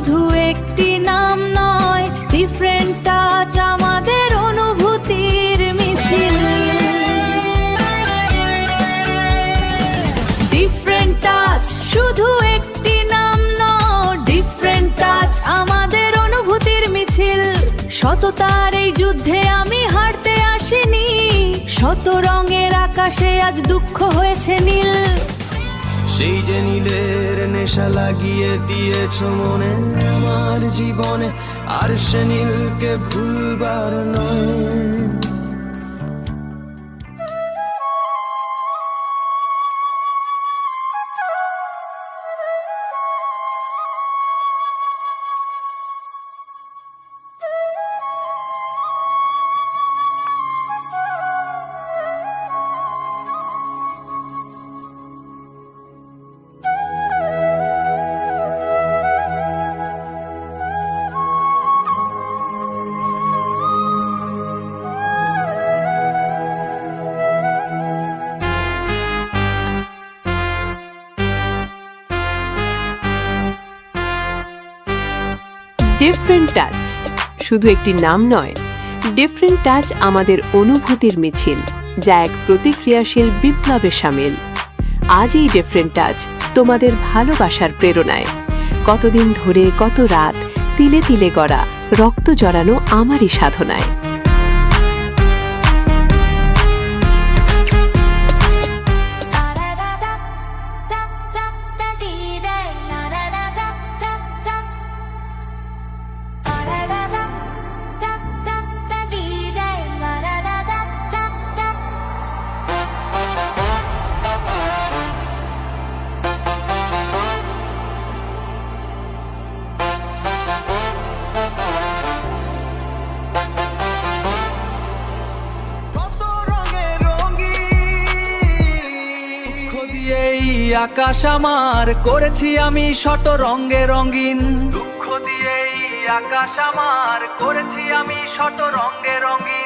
শুধু একটি নাম নয়, ডিফারেন্ট টাচ আমাদের অনুভূতির মিছিল। ডিফারেন্ট টাচ শুধু একটি নাম নয়, ডিফারেন্ট টাচ আমাদের অনুভূতির মিছিল। সততার এই যুদ্ধে আমি হারতে আসিনি, শত রঙের আকাশে আজ দুঃখ হয়েছে নীল। সেই যে নীলের নেশা লাগিয়ে দিয়েছ মনে আমার জীবনে, আর সে নীলকে ভুলবার নয়। ডিফারেন্ট টাচ শুধু একটি নাম নয়, ডিফারেন্ট টাচ আমাদের অনুভূতির মিছিল, যা এক প্রতিক্রিয়াশীল বিপ্লবে সামিল। আজ এই ডিফারেন্ট টাচ তোমাদের ভালোবাসার প্রেরণায়। কতদিন ধরে, কত রাত, তিলে তিলে গড়া, রক্ত জড়ানো আমারই সাধনায়। এই আকাশ আমার করেছি আমি শত রঙে রঙিন, দুঃখ দিয়ে এই আকাশ আমার করেছি আমি শত রঙে রঙিন।